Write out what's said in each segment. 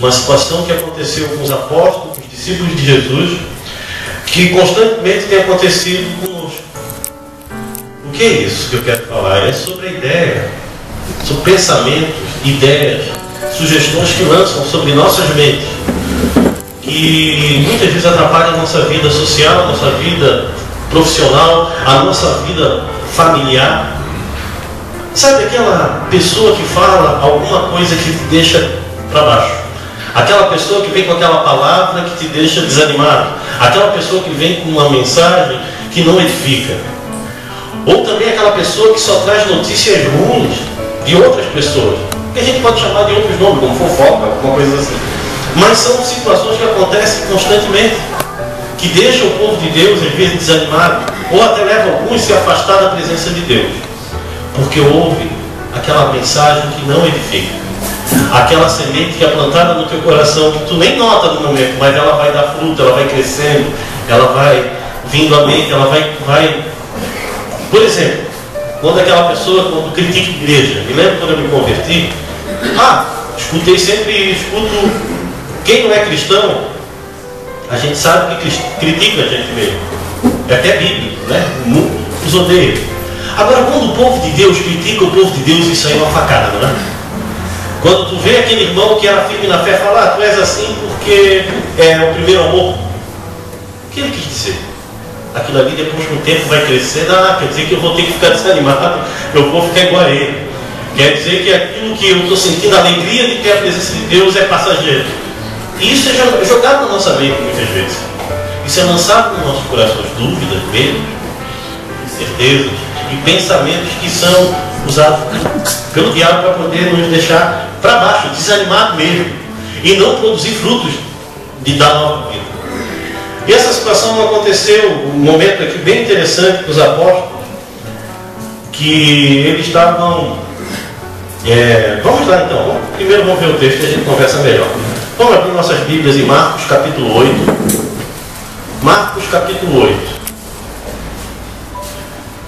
uma situação que aconteceu com os apóstolos, com os discípulos de Jesus, que constantemente tem acontecido conosco. O que é isso que eu quero falar? É sobre a ideia, sobre pensamentos, ideias, sugestões que lançam sobre nossas mentes, que muitas vezes atrapalham a nossa vida social, a nossa vida profissional, a nossa vida familiar. Sabe aquela pessoa que fala alguma coisa que te deixa para baixo? Aquela pessoa que vem com aquela palavra que te deixa desanimado? Aquela pessoa que vem com uma mensagem que não edifica? Ou também aquela pessoa que só traz notícias ruins de outras pessoas, que a gente pode chamar de outros nomes, como fofoca, alguma coisa assim. Mas são situações que acontecem constantemente, que deixam o povo de Deus, às vezes, desanimado, ou até levam alguns a se afastar da presença de Deus, porque ouve aquela mensagem que não edifica, aquela semente que é plantada no teu coração, que tu nem nota no momento, mas ela vai dar fruto, ela vai crescendo, ela vai vindo à mente, ela vai... Por exemplo, quando aquela pessoa, quando critica a igreja, me lembro quando eu me converti, escuto, quem não é cristão, a gente sabe que critica a gente mesmo, é até bíblico, né? Os odeia. Agora, quando o povo de Deus critica o povo de Deus, isso aí é uma facada, não é? Quando tu vê aquele irmão que era firme na fé falar, tu és assim porque é o primeiro amor, o que ele quis dizer? Aquilo ali depois com o tempo vai crescer, quer dizer que eu vou ter que ficar desanimado, eu vou ficar igual a ele. Quer dizer que aquilo que eu estou sentindo, a alegria de ter a presença de Deus é passageiro. E isso é jogado na nossa mente muitas vezes. Isso é lançado nos nossos corações, dúvidas, medos, incertezas e pensamentos que são usados pelo diabo para poder nos deixar para baixo, desanimado mesmo, e não produzir frutos de dar nova vida. E essa situação aconteceu, um momento aqui bem interessante para os apóstolos, que eles estavam... vamos lá então, primeiro vamos ver o texto e a gente conversa melhor. Vamos abrir nossas Bíblias em Marcos capítulo 8. Marcos capítulo 8.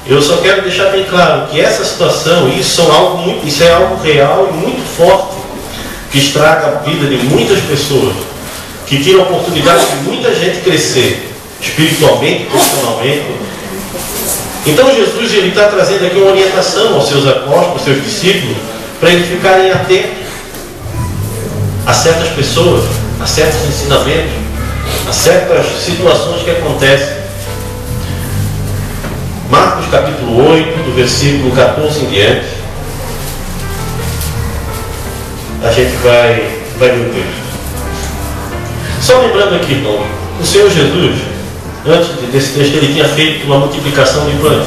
Eu só quero deixar bem claro que essa situação, isso é algo real e muito forte, que estraga a vida de muitas pessoas, que tira a oportunidade de muita gente crescer espiritualmente, profissionalmente. Então Jesus está trazendo aqui uma orientação aos seus apóstolos, aos seus discípulos, para eles ficarem atentos a certas pessoas, a certos ensinamentos, a certas situações que acontecem. Marcos capítulo 8, do versículo 14 em diante, a gente vai ver o texto. Só lembrando aqui, irmão, o Senhor Jesus, antes desse texto, ele tinha feito uma multiplicação de pães.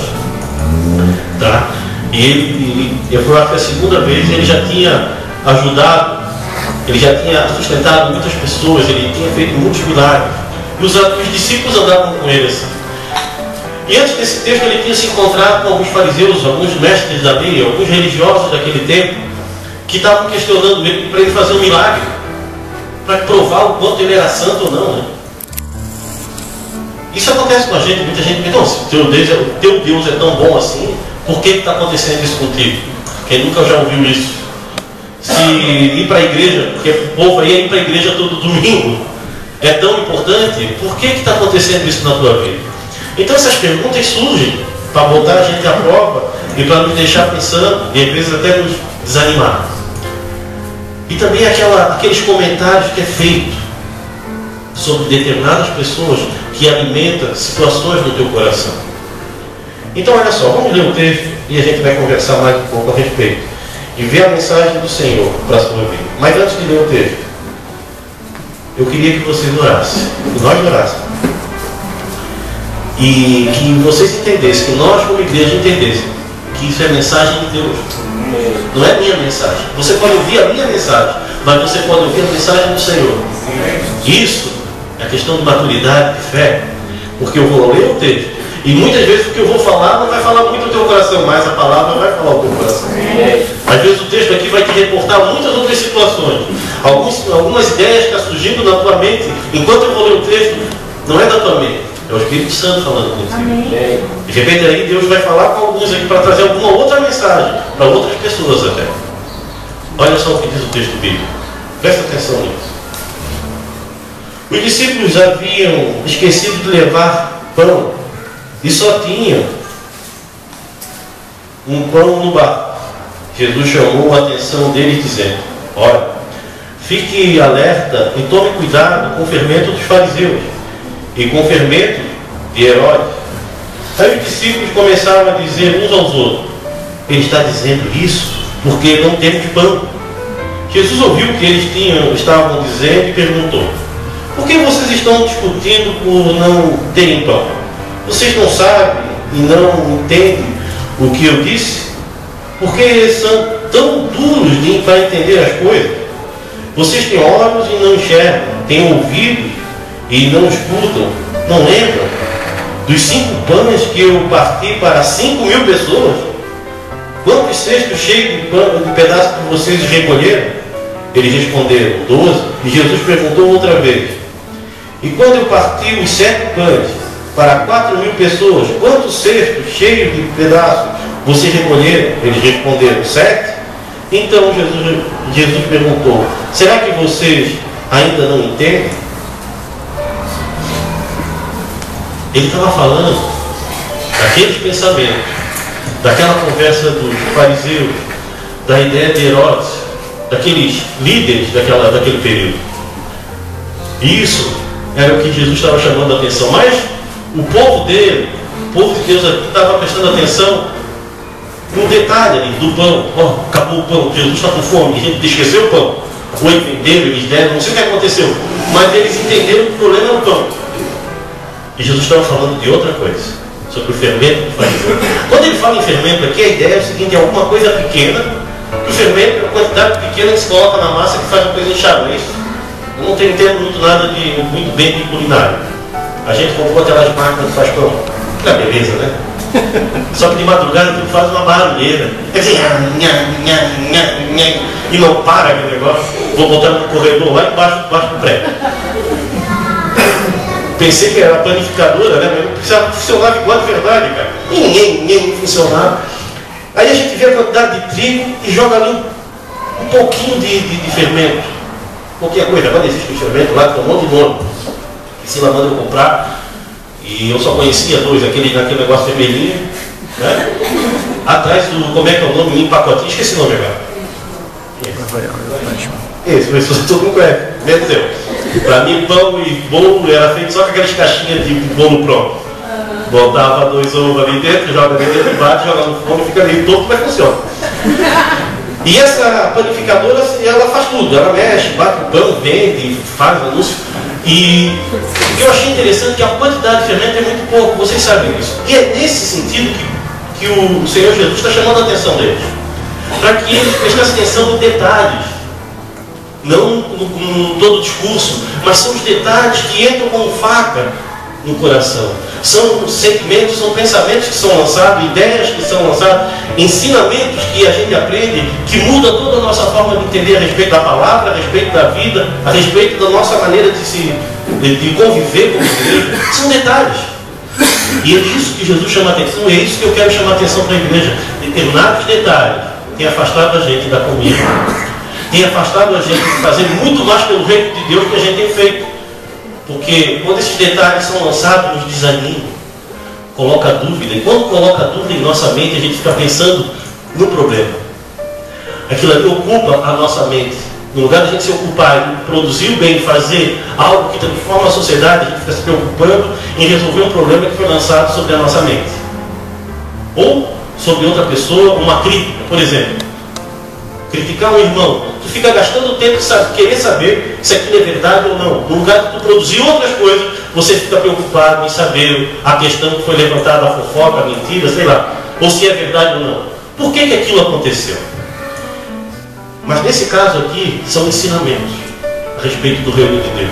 Tá? E eu acho que a segunda vez ele já tinha ajudado, ele já tinha sustentado muitas pessoas, ele tinha feito muitos milagres. E os discípulos andavam com ele assim. E antes desse texto ele tinha se encontrado com alguns fariseus, alguns mestres da lei, alguns religiosos daquele tempo, que estavam questionando ele para ele fazer um milagre, para provar o quanto ele era santo ou não, né? Isso acontece com a gente, muita gente diz, se o teu Deus é tão bom assim, por que está acontecendo isso contigo? Quem nunca já ouviu isso? Se ir para a igreja, porque o povo aí ir para a igreja todo domingo é tão importante, por que está acontecendo isso na tua vida? Então essas perguntas surgem para botar a gente à prova e para nos deixar pensando, e às vezes até nos desanimar. E também aqueles comentários que é feito sobre determinadas pessoas que alimentam situações no teu coração. Então olha só, vamos ler o texto e a gente vai conversar mais um pouco a respeito e ver a mensagem do Senhor para a sua vida. Mas antes de ler o texto, eu queria que vocês orassem, que nós orássemos, e que vocês entendessem, que nós como igreja entendêssemos que isso é mensagem de Deus, não é minha mensagem. Você pode ouvir a minha mensagem, mas você pode ouvir a mensagem do Senhor. Isso é questão de maturidade, de fé, porque eu vou ler o texto e muitas vezes o que eu vou falar não vai falar muito o teu coração, mas a palavra vai falar o teu coração. Às vezes o texto aqui vai te reportar muitas outras situações, algumas ideias que estão surgindo na tua mente. Enquanto eu vou ler o texto, não é da tua mente, é o Espírito Santo falando contigo. De repente aí Deus vai falar com alguns aqui para trazer alguma outra mensagem para outras pessoas até. Olha só o que diz o texto bíblico. Presta atenção nisso. Os discípulos haviam esquecido de levar pão e só tinham um pão no barco. Jesus chamou a atenção deles dizendo: olha, fique alerta e tome cuidado com o fermento dos fariseus e com o fermento de Herodes. Aí os discípulos começaram a dizer uns aos outros: ele está dizendo isso porque não temos pão. Jesus ouviu o que eles estavam dizendo e perguntou: por que vocês estão discutindo por não terem pão? Vocês não sabem e não entendem o que eu disse? Por que são tão duros para entender as coisas? Vocês têm olhos e não enxergam, têm ouvidos e não escutam, não lembram dos 5 pães que eu parti para 5.000 pessoas? Quantos cestos cheios de pedaços que vocês recolheram? Eles responderam: 12. E Jesus perguntou outra vez: e quando eu parti os 7 pães para 4.000 pessoas, quantos cestos cheios de pedaços vocês recolheram? Eles responderam: 7. Então Jesus perguntou: será que vocês ainda não entendem? Ele estava falando daqueles pensamentos, daquela conversa dos fariseus, da ideia de Herodes, daqueles líderes daquele período. E isso era o que Jesus estava chamando a atenção. Mas o povo dele, o povo de Deus aqui, estava prestando atenção no detalhe ali do pão. Oh, acabou o pão, Jesus está com fome, a gente esqueceu o pão. Ou entenderam, eles deram, não sei o que aconteceu, mas eles entenderam que o problema era o pão. E Jesus estava falando de outra coisa, sobre o fermento do fariseu. Quando ele fala em fermento aqui, a ideia é o seguinte: é alguma coisa pequena, que o fermento é uma quantidade pequena que se coloca na massa que faz uma coisa inchada. Eu não tenho entendo muito bem de culinária. A gente comprou aquelas máquinas que faz pão. É beleza, né? Só que de madrugada tu faz uma barulheira. Quer dizer, e não para aquele negócio. Vou botar no corredor lá embaixo do prédio. Pensei que era panificadora, né? Mas precisava funcionar igual de verdade, cara. Ninguém funcionava. Aí a gente vê a quantidade de trigo e joga ali um pouquinho de fermento. Qualquer coisa. Agora existe um fermento lá que tem um monte de nome. Que Sila manda eu comprar. E eu só conhecia 2, aquele negócio vermelhinho, né? Atrás do, como é que é o nome? Em pacotinho, esqueci o nome agora. Esse, mas todo mundo conhece, menos eu. Para mim, pão e bolo era feito só com aquelas caixinhas de bolo pronto. Botava 2 ovos ali dentro, joga dentro, bate, joga no forno, fica ali todo, mas funciona. E essa panificadora, ela faz tudo, ela mexe, bate o pão, vende, faz anúncio. E o que eu achei interessante é que a quantidade de fermento é muito pouco, vocês sabem disso. E é nesse sentido que o Senhor Jesus está chamando a atenção deles. Para que eles prestassem atenção nos detalhes. Não com todo o discurso, mas são os detalhes que entram como faca no coração. São sentimentos, são pensamentos que são lançados, ideias que são lançadas, ensinamentos que a gente aprende, que muda toda a nossa forma de entender a respeito da palavra, a respeito da vida, a respeito da nossa maneira de conviver como igreja. São detalhes. E é isso que Jesus chama a atenção, e é isso que eu quero chamar a atenção para a igreja. Determinados detalhes têm afastado a gente da comunhão, tem afastado a gente de fazer muito mais pelo reino de Deus que a gente tem feito. Porque quando esses detalhes são lançados, nos desanima, coloca dúvida. E quando coloca dúvida em nossa mente, a gente fica pensando no problema. Aquilo ali ocupa a nossa mente. No lugar de a gente se ocupar em produzir o bem, fazer algo que transforma a sociedade, a gente fica se preocupando em resolver um problema que foi lançado sobre a nossa mente. Ou sobre outra pessoa, uma crítica, por exemplo. Criticar um irmão, tu fica gastando tempo de querer saber se aquilo é verdade ou não. No lugar de tu produzir outras coisas, você fica preocupado em saber a questão que foi levantada, a fofoca, a mentira, sei lá, ou se é verdade ou não. Por que aquilo aconteceu? Mas nesse caso aqui, são ensinamentos a respeito do reino de Deus,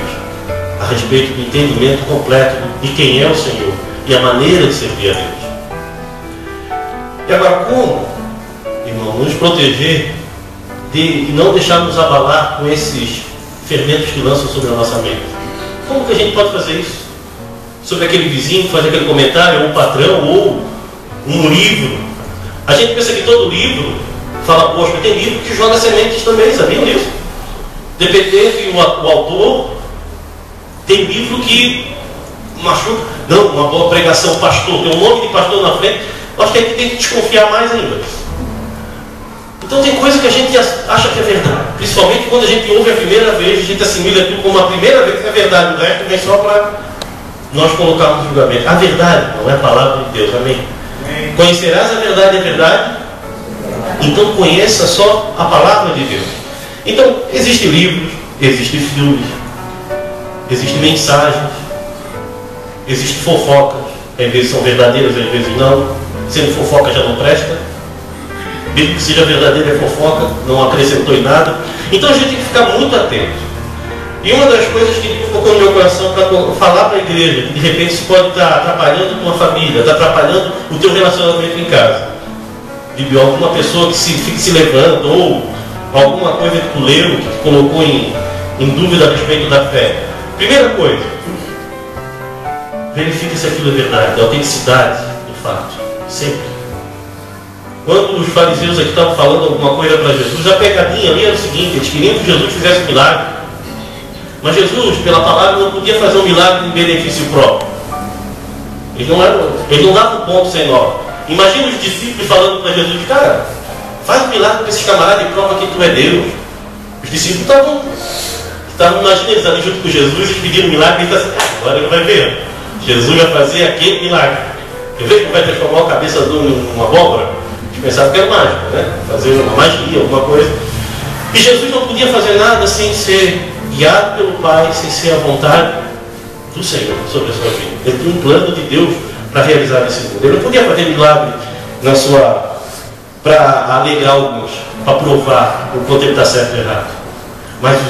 a respeito do entendimento completo de quem é o Senhor e a maneira de servir a Deus. E agora, como, irmão, nos proteger de não deixarmos abalar com esses fermentos que lançam sobre a nossa mente? Como que a gente pode fazer isso? Sobre aquele vizinho que faz aquele comentário, ou um patrão, ou um livro. A gente pensa que todo livro fala, poxa, tem livro que joga sementes também, sabiam disso? Dependendo do autor, Tem livro que machuca. Não, uma boa pregação, pastor, tem um nome de pastor na frente, nós tem que desconfiar mais ainda. Então tem coisa que a gente acha que é verdade, principalmente quando a gente ouve a primeira vez, a gente assimila aquilo como a primeira vez que é verdade, o resto vem só para nós colocarmos no julgamento. A verdade não é a palavra de Deus, amém? Conhecerás a verdade, então conheça só a palavra de Deus. Então, existem livros, existem filmes, existem mensagens, existem fofocas, às vezes são verdadeiras, às vezes não. Sendo fofoca já não presta. Mesmo que seja verdadeira é fofoca, não acrescentou em nada. Então a gente tem que ficar muito atento. E uma das coisas que Deus colocou no meu coração para falar para a igreja, que de repente isso pode estar atrapalhando a tua família, está atrapalhando o teu relacionamento em casa. De alguma pessoa que fique se levando, ou alguma coisa que tu leu, que te colocou em dúvida a respeito da fé. Primeira coisa, verifique se aquilo é verdade, a autenticidade do fato. Sempre. Quando os fariseus aqui estavam falando alguma coisa para Jesus, a pegadinha ali era o seguinte: eles queriam que Jesus fizesse um milagre. Mas Jesus, pela palavra, não podia fazer um milagre em benefício próprio. Eles não davam um ponto sem nó. Imagina os discípulos falando para Jesus: cara, faz um milagre para esses camaradas e prova que tu é Deus. Os discípulos estavam, imagina eles ali junto com Jesus, eles pediram um milagre e eles estavam assim: agora ele vai ver. Jesus vai fazer aquele milagre. Quer ver que vai transformar a cabeça numa abóbora? Eles pensavam que era mágico, né? Fazer uma magia, alguma coisa. E Jesus não podia fazer nada sem ser guiado pelo Pai, sem ser a vontade do Senhor sobre a sua vida. Ele tinha um plano de Deus para realizar esse mundo. Ele não podia fazer milagre para alegrar alguns, para provar o quanto ele está certo ou errado. Mas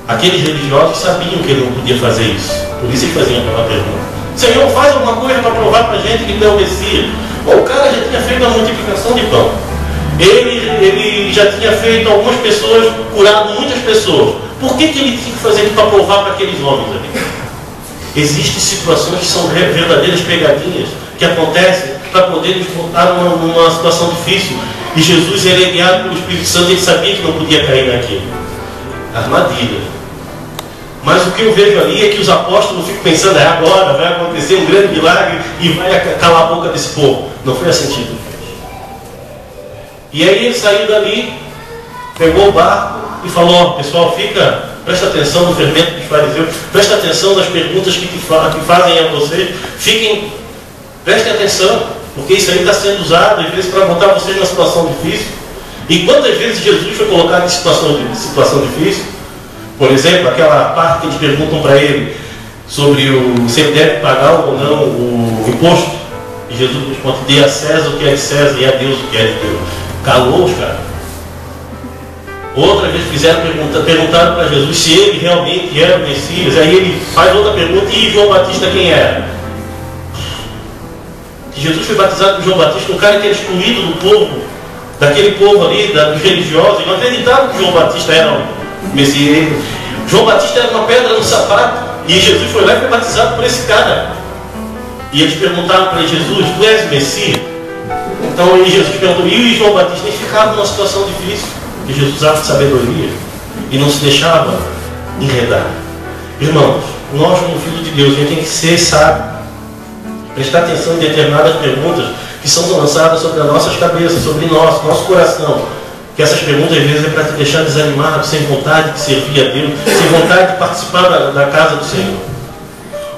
aqueles religiosos sabiam que ele não podia fazer isso. Por isso eles faziam aquela pergunta: Senhor, faz alguma coisa para provar para a gente que tu é o Messias. Bom, o cara já tinha feito a multiplicação de pão. Ele já tinha feito algumas pessoas, curado muitas pessoas. Por que ele tinha que fazer aquilo para provar para aqueles homens ali? Existem situações que são verdadeiras pegadinhas, que acontecem para poder nos botar numa situação difícil. E Jesus, ele é guiado pelo Espírito Santo, ele sabia que não podia cair naquilo. Armadilha. Mas o que eu vejo ali é que os apóstolos ficam pensando: agora vai acontecer um grande milagre e vai calar a boca desse povo. Não foi assim que ele fez. E aí ele saiu dali, pegou o barco e falou: pessoal, presta atenção no fermento dos fariseus, presta atenção nas perguntas que fazem a vocês, prestem atenção, porque isso aí está sendo usado às vezes para botar vocês numa situação difícil. E quantas vezes Jesus foi colocado em situação difícil? Por exemplo, aquela parte que eles perguntam para ele sobre se ele deve pagar ou não o imposto. E Jesus responde: dê a César o que é de César e a Deus o que é de Deus. Calou os caras. Outra vez perguntaram para Jesus se ele realmente era o Messias. Aí ele faz outra pergunta: e João Batista quem era? Jesus foi batizado por João Batista, um cara que era excluído do povo, daquele povo ali, dos religiosos. Eles não acreditavam que João Batista era o Messias. João Batista era uma pedra no sapato, e Jesus foi lá e foi batizado por esse cara. E eles perguntaram para ele: Jesus, tu és o Messias? Então Jesus perguntou, e João Batista? Eles ficavam numa situação difícil, porque Jesus usava de sabedoria e não se deixava enredar. Irmãos, nós como filhos de Deus, a gente tem que ser sábio, prestar atenção em determinadas perguntas que são lançadas sobre as nossas cabeças, sobre nosso coração. Que essas perguntas às vezes é para te deixar desanimado, sem vontade de servir a Deus, sem vontade de participar da casa do Senhor.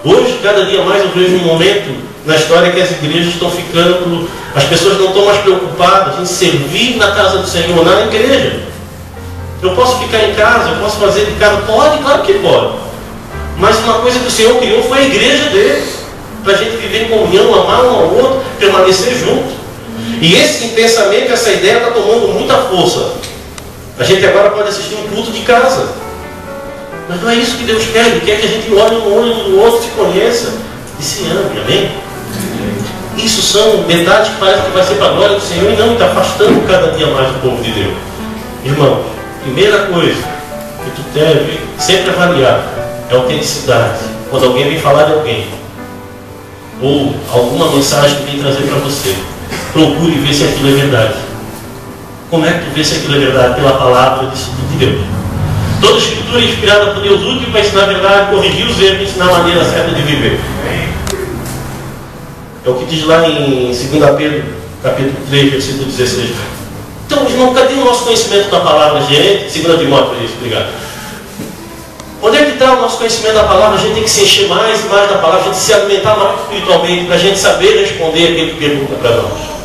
Hoje, cada dia mais, eu vejo um momento na história que as igrejas estão ficando, as pessoas não estão mais preocupadas em servir na casa do Senhor, na igreja. Eu posso ficar em casa, eu posso fazer de casa, pode, claro que pode. Mas uma coisa que o Senhor criou foi a igreja dele, para a gente viver em comunhão, amar um ao outro, permanecer junto. E esse pensamento, essa ideia está tomando muita força. A gente agora pode assistir um culto de casa. Mas não é isso que Deus quer. Ele quer que a gente olhe um olho no outro, se conheça e se ame. Amém? Isso são detalhes que parece que vai ser para a glória do Senhor e não está afastando cada dia mais o povo de Deus. Irmão, primeira coisa que tu deve sempre avaliar é a autenticidade. Quando alguém vem falar de alguém, ou alguma mensagem que vem trazer para você, procure ver se aquilo é verdade. Como é que tu vê se aquilo é verdade? Pela palavra de Deus. Toda escritura é inspirada por Deus, útil para ensinar a verdade, corrigir os erros e ensinar a maneira certa de viver. É o que diz lá em 2 Pedro, capítulo 3, versículo 16. Então, irmão, cadê o nosso conhecimento da palavra, gente? 2 Timóteo, isso, obrigado. Onde é que está o nosso conhecimento da palavra? A gente tem que se encher mais e mais da palavra, a gente se alimentar mais espiritualmente, para a gente saber responder aquele que pergunta para nós.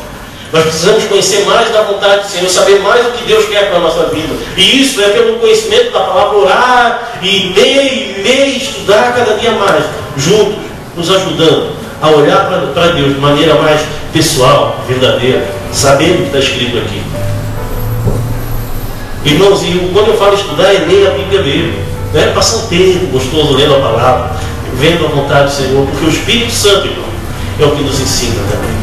Nós precisamos conhecer mais da vontade do Senhor, saber mais o que Deus quer para a nossa vida. E isso é pelo conhecimento da palavra, orar e ler, estudar cada dia mais, juntos, nos ajudando a olhar para Deus de maneira mais pessoal, verdadeira, sabendo o que está escrito aqui. Irmãos, quando eu falo estudar, é ler a Bíblia mesmo. Não é passar um tempo gostoso lendo a palavra, vendo a vontade do Senhor, porque o Espírito Santo, irmão, é o que nos ensina também.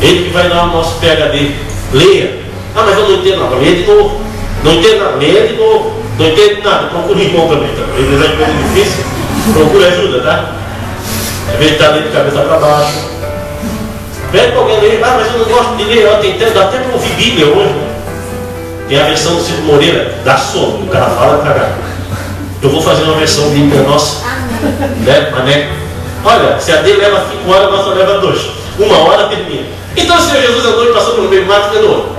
Ele que vai dar o nosso PhD. Leia. Ah, mas eu não entendo nada. Leia de novo. Não entendo nada. Leia de novo. Não entendo nada. Procura irmão também. Às vezes é coisa difícil. Procura ajuda, tá? Às vezes está lendo de cabeça para baixo. Pede para alguém ler. Ah, mas eu não gosto de ler. Eu tentando. Dá até para ouvir Bíblia hoje. Tem a versão do Ciro Moreira. Dá sono. O cara fala cagar. Eu vou fazer uma versão bíblica nossa. Né? Mané. Olha, se a dele leva 5 horas, a nossa leva 2. 1 hora termina. Então o Senhor Jesus andou e passou pelo meio do mato e falou.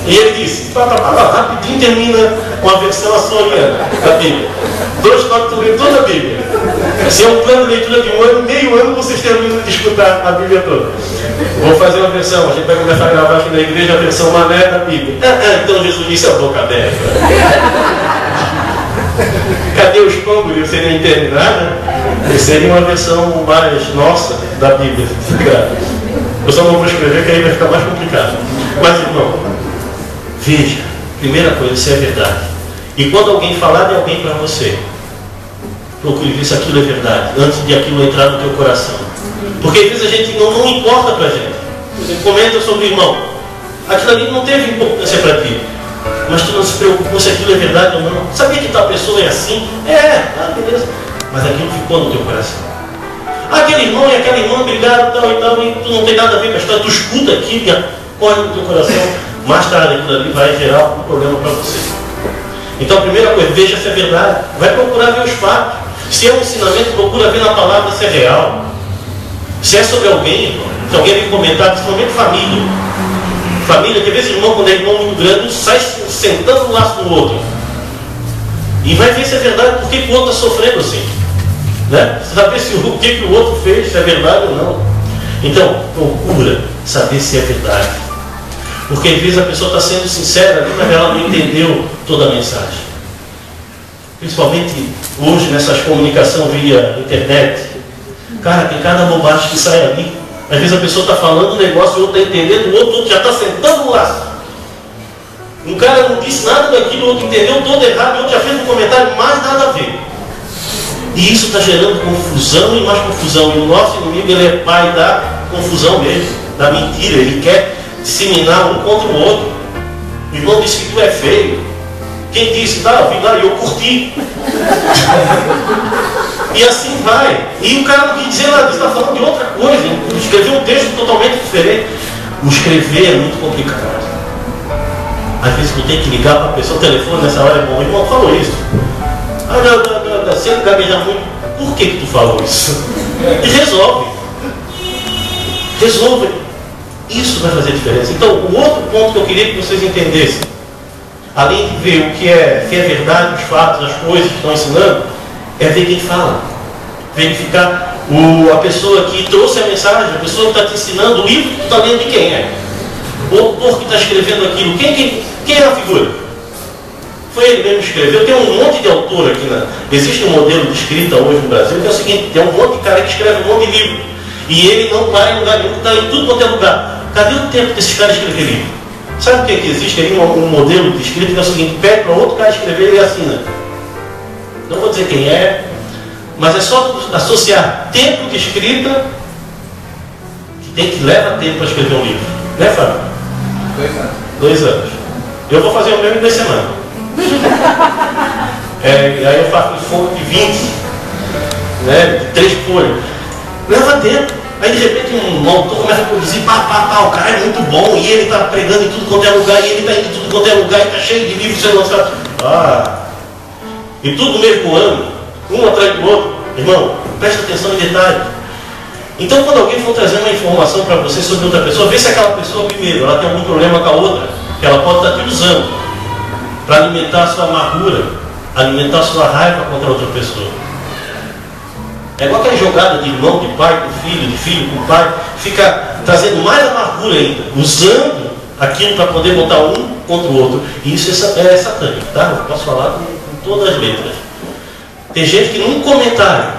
E ele disse, rapidinho termina com a versão açoriana da Bíblia. 2 toques sobre toda a Bíblia. Se é um plano de leitura de 1 ano, meio ano vocês terminam de escutar a Bíblia toda. Vou fazer uma versão, a gente vai começar a gravar aqui na igreja a versão mané da Bíblia. Então Jesus disse a boca aberta. Cadê os pâmbulos? Você não entende nada? Essa seria uma versão mais nossa da Bíblia. Eu só não vou escrever, que aí vai ficar mais complicado. Mas, irmão, veja, primeira coisa, isso é verdade. E quando alguém falar de alguém para você, procure ver se aquilo é verdade, antes de aquilo entrar no teu coração. Porque às vezes a gente não importa para a gente. Você comenta sobre o irmão. Aquilo ali não teve importância para ti. Mas tu não se preocupou se aquilo é verdade ou não. Sabia que tal pessoa é assim? Beleza. Mas aquilo ficou no teu coração. Aquele irmão e aquela irmã brigaram tal e tal, e tu não tem nada a ver com a história. Tu escuta aquilo e corre no teu coração. Mais tarde aquilo ali vai gerar um problema para você. Então a primeira coisa, veja se é verdade. Vai procurar ver os fatos. Se é um ensinamento, procura ver na palavra se é real. Se é sobre alguém, irmão, se alguém vem comentar, principalmente família. Família, que às vezes irmão, quando é irmão muito grande, sai sentando um laço no outro. E vai ver se é verdade, por que o outro está sofrendo assim. Né? Você vai ver se o que o outro fez, se é verdade ou não. Então, procura saber se é verdade. Porque às vezes a pessoa está sendo sincera ali, mas ela não entendeu toda a mensagem. Principalmente hoje, nessas comunicações via internet. Cara, tem cada bobagem que sai ali. Às vezes a pessoa está falando um negócio e o outro está entendendo, o outro já está sentando o laço. Um cara não disse nada daquilo, o outro entendeu todo errado, o outro já fez um comentário, mais nada a ver. E isso está gerando confusão e mais confusão. E o nosso inimigo, ele é pai da confusão mesmo, da mentira. Ele quer disseminar um contra o outro. O irmão disse que tu é feio. Quem disse? Eu vim lá e eu curti. E assim vai. E o cara não quis dizer nada, está falando de outra coisa. Escreveu um texto totalmente diferente. O escrever é muito complicado. Às vezes tu tem que ligar para a pessoa, o telefone nessa hora é bom. O irmão falou isso. Se ele gaguejar muito, por que tu falou isso? E resolve. Resolve. Isso vai fazer diferença. Então, o outro ponto que eu queria que vocês entendessem, além de ver o que é verdade, os fatos, as coisas que estão ensinando, é ver quem fala. Verificar a pessoa que trouxe a mensagem, a pessoa que está te ensinando, o livro que tu está lendo de quem é. O autor que está escrevendo aquilo. Quem é a figura? Foi ele mesmo que escreveu. Tem um monte de autor aqui. Existe um modelo de escrita hoje no Brasil que é o seguinte: tem um monte de cara que escreve um monte de livro. E ele não para em lugar nenhum, está em tudo quanto é lugar. Cadê o tempo desses caras escrever livro? Sabe o que existe aí? Um modelo de escrita que é o seguinte: pede para outro cara escrever e ele assina. Não vou dizer quem é, mas é só associar tempo de escrita, que tem que levar tempo para escrever um livro. Né, Fábio? 2 anos. 2 anos. Eu vou fazer o mesmo em 2 semanas. Aí eu faço um fogo de 20, né, de 3 folhas. Leva tempo. Aí de repente um autor começa a produzir, o cara é muito bom, e ele está pregando em tudo quanto é lugar, e ele está indo em tudo quanto é lugar, e está cheio de livros sendo lançados. e tudo no mesmo ano, um atrás do outro, irmão, presta atenção em detalhes. Então, quando alguém for trazer uma informação para você sobre outra pessoa, vê se aquela pessoa, primeiro, ela tem algum problema com a outra, que ela pode estar te usando para alimentar a sua amargura, alimentar a sua raiva contra outra pessoa. É igual aquela jogada de irmão, de pai com filho, de filho com pai, fica trazendo mais amargura ainda, usando aquilo para poder botar um contra o outro. E isso é satânico, tá? Eu posso falar com todas as letras. Tem gente que num comentário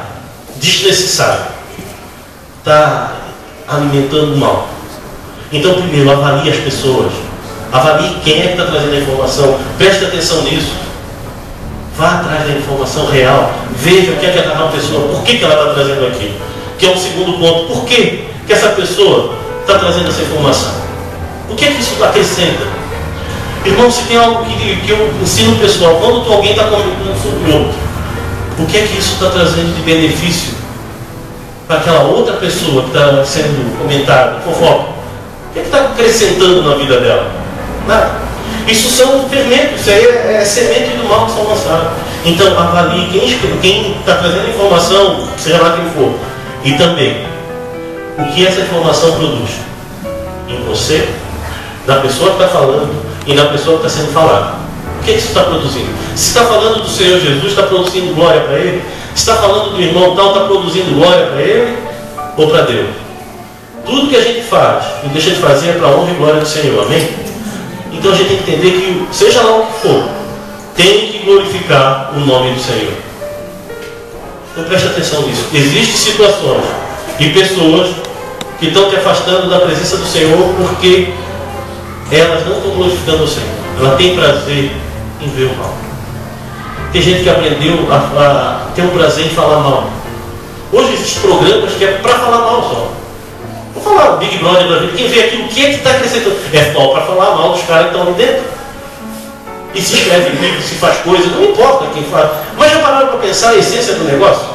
desnecessário está alimentando mal. Então, primeiro, avalie as pessoas. Avalie quem é que está trazendo a informação. Preste atenção nisso. Vá atrás da informação real. Veja o que é que aquela pessoa, por que ela está trazendo aquilo. Que é um segundo ponto. Por que essa pessoa está trazendo essa informação? O que é que isso acrescenta? Irmão, se tem algo que eu ensino o pessoal, quando alguém está comentando sobre outro, o que é que isso está trazendo de benefício para aquela outra pessoa que está sendo comentada, fofoca? O que é que está acrescentando na vida dela? Nada. Isso são fermentos, isso aí é semente do mal que são lançados. Então, avalie quem está trazendo informação, seja lá quem for, e também o que essa informação produz em você, na pessoa que está falando e na pessoa que está sendo falada. O que isso está produzindo? Se está falando do Senhor Jesus, está produzindo glória para Ele? Se está falando do irmão tal, está produzindo glória para Ele ou para Deus? Tudo que a gente faz e deixa de fazer é para a honra e glória do Senhor, amém? Então a gente tem que entender que, seja lá o que for, tem que glorificar o nome do Senhor. Então preste atenção nisso. Existem situações e pessoas que estão te afastando da presença do Senhor porque elas não estão glorificando o Senhor. Ela tem prazer em ver o mal. Tem gente que aprendeu a ter um prazer em falar mal. Hoje existem programas que é para falar mal só. Vou falar Big Brother da vida. Quem vê aquilo, o que é que está acrescentando? É só para falar mal dos caras que estão ali dentro. E se escreve livro, se faz coisa, não importa quem faz. Mas já pararam para pensar a essência do negócio?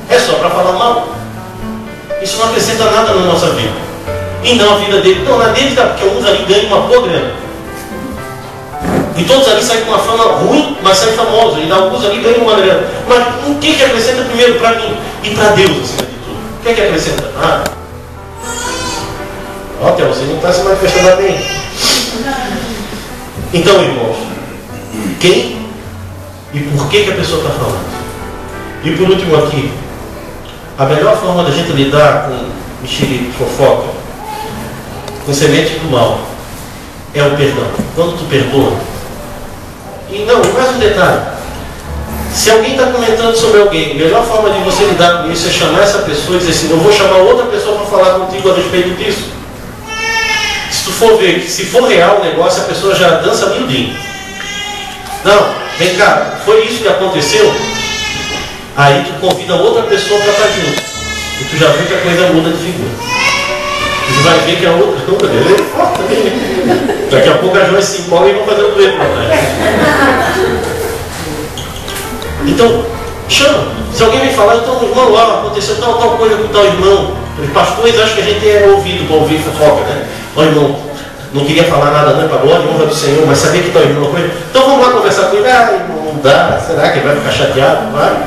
É só para falar mal. Isso não acrescenta nada na nossa vida. E não a vida dele. Não, na dele, porque uns ali ganham uma boa grana. E todos ali saem com uma fama ruim, mas saem famosos. E alguns ali ganham uma grana. Mas o que acrescenta primeiro para mim? E para Deus, acima de tudo? O que acrescenta? Ó, Theo, você não está se manifestando bem. Então, irmãos, quem e por que a pessoa está falando? E por último aqui, a melhor forma da gente lidar com mexerico, fofoca, com semente do mal, é o perdão. Quando tu perdoa. E não, mais um detalhe. Se alguém está comentando sobre alguém, a melhor forma de você lidar com isso é chamar essa pessoa e dizer assim, eu vou chamar outra pessoa para falar contigo a respeito disso. Se tu for ver, se for real o negócio, a pessoa já dança miudinho. Não, vem cá, foi isso que aconteceu? Aí tu convida outra pessoa para estar junto. E tu já vê que a coisa muda de figura. E tu vai ver que a outra, beleza? Daqui a pouco as duas se empolgam e vão fazer o dueto para trás. Então, chama. Se alguém vem falar, então, irmão, lá aconteceu tal coisa com tal irmão. Os pastores acham que a gente é ouvido para ouvir fofoca, né? Ó, irmão, não queria falar nada, não é para glória e honra do Senhor, mas sabia que tal irmão foi. Então vamos lá conversar com ele. Irmão, não dá. Será que ele vai ficar chateado? Vai.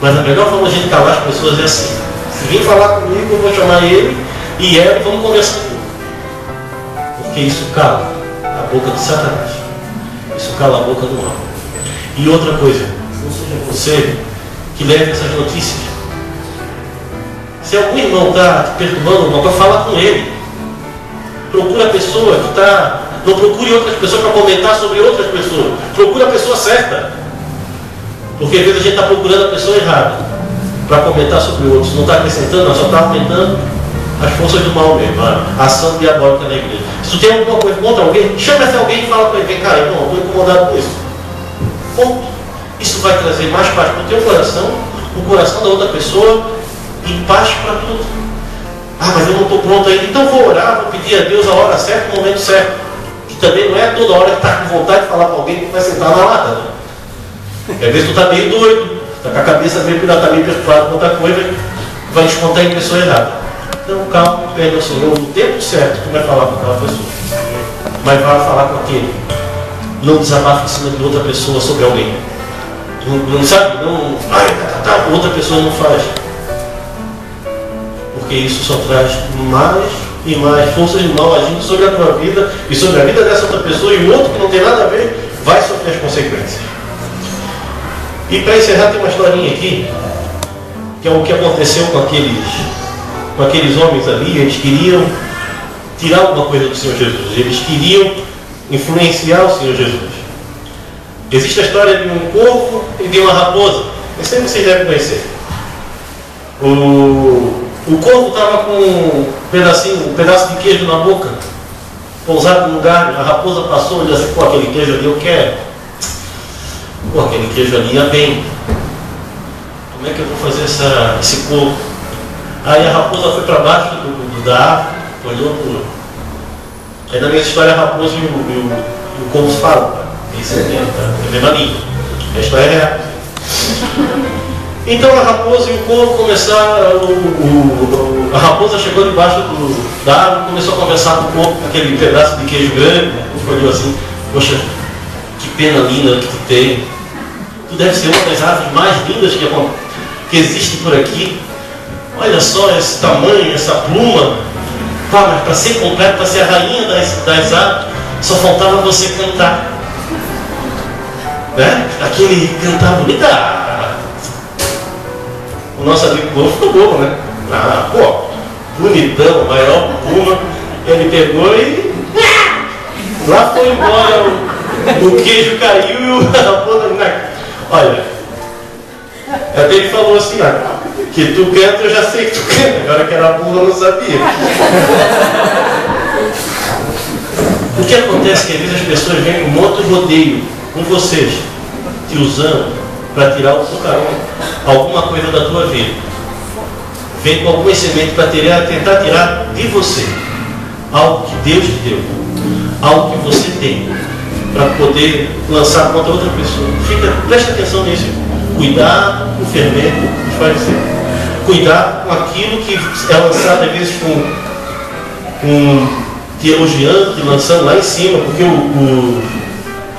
Mas a melhor forma de a gente calar as pessoas é assim. Se vir falar comigo, eu vou chamar ele e ela e vamos conversar com ele. Porque isso cala a boca de Satanás. Isso cala a boca do mal. E outra coisa, não seja você que leve essas notícias. Se algum irmão está te perturbando alguma coisa, fala com ele. Procura a pessoa que está. Não procure outras pessoas para comentar sobre outras pessoas. Procure a pessoa certa. Porque às vezes a gente está procurando a pessoa errada para comentar sobre outros. Não está acrescentando, não, só está aumentando as forças do mal mesmo, a ação diabólica na igreja. Se tu tem alguma coisa contra alguém, chama esse alguém e fala para ele, vem cá, irmão, estou incomodado com isso. Ponto. Isso vai trazer mais paz para o teu coração, o coração da outra pessoa e paz para tudo. Mas eu não estou pronto ainda, então vou orar, vou pedir a Deus a hora certa, no momento certo. E também não é toda hora que está com vontade de falar para alguém que vai sentar na lata, né? Às vezes tu está meio doido, está com a cabeça meio preocupado com outra coisa, vai descontar em pessoa errada. Então calma, pede ao Senhor no tempo certo, tu vai falar com aquela pessoa. Mas vai falar com aquele. Não desabafe em cima de outra pessoa sobre alguém. Não sabe? Não, outra pessoa não faz. Porque isso só traz mais e mais forças de mal agindo sobre a tua vida e sobre a vida dessa outra pessoa, e o outro que não tem nada a ver vai sofrer as consequências. E para encerrar, tem uma historinha aqui, que é o que aconteceu com aqueles homens ali. Eles queriam tirar alguma coisa do Senhor Jesus, eles queriam influenciar o Senhor Jesus. Existe a história de um corvo e de uma raposa. Isso aí vocês devem conhecer. O corvo estava com um pedaço de queijo na boca, pousado no lugar. A raposa passou e disse assim: pô, aquele queijo ali eu quero. Pô, aquele queijo ali ia bem. Como é que eu vou fazer esse corvo? Aí a raposa foi para baixo da árvore, olhou para o... Aí na minha história a raposa e o corvo se falam. Isso é a mesma língua. A história é real. Então a raposa e o corvo começaram. A raposa chegou debaixo da árvore, começou a conversar com o corvo, com aquele pedaço de queijo grande. Olhou assim: poxa, que pena linda que tu tem. Tu deve ser uma das árvores mais lindas que existe por aqui. Olha só esse tamanho, essa pluma. Pá, mas para ser completo, para ser a rainha das árvores, só faltava você cantar. Né? Aquele cantar bonito. O nosso amigo corvo ficou bobo, né? Pô, bonitão, maior pluma. Ele pegou e lá foi embora. O queijo caiu e o raposa. Olha, até ele falou assim: que tu canta, eu já sei que tu canta. Agora que era burro, eu não sabia. O que acontece é que às vezes as pessoas vêm com um monte de rodeio com vocês, te usando para tirar alguma coisa da tua vida. Vem com algumas sementes para tentar tirar de você algo que Deus te deu, algo que você tem, para poder lançar contra outra pessoa. Presta atenção nisso. Cuidado com o fermento dos fariseus. Cuidado com aquilo que é lançado às vezes te elogiando, te lançando lá em cima, porque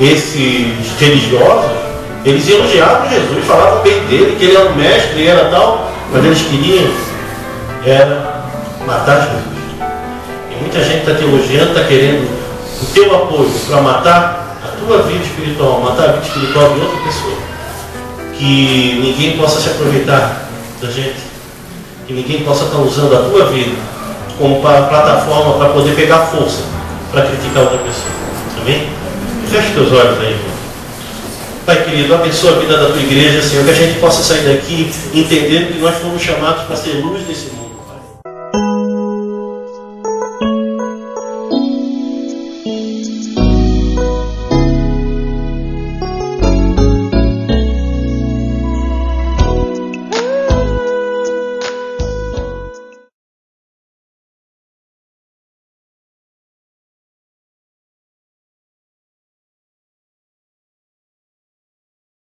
esses religiosos, eles elogiavam Jesus, falavam bem dele, que ele era o mestre, ele era tal, mas eles queriam matar Jesus. E muita gente está te elogiando, está querendo o teu apoio para matar a tua vida espiritual, matar a vida espiritual de outra pessoa. Que ninguém possa se aproveitar da gente, que ninguém possa estar usando a tua vida como plataforma para poder pegar força para criticar outra pessoa. Amém? Feche teus olhos aí, irmão. Pai querido, abençoa a vida da tua igreja, Senhor, que a gente possa sair daqui entendendo que nós fomos chamados para ser luz desse mundo.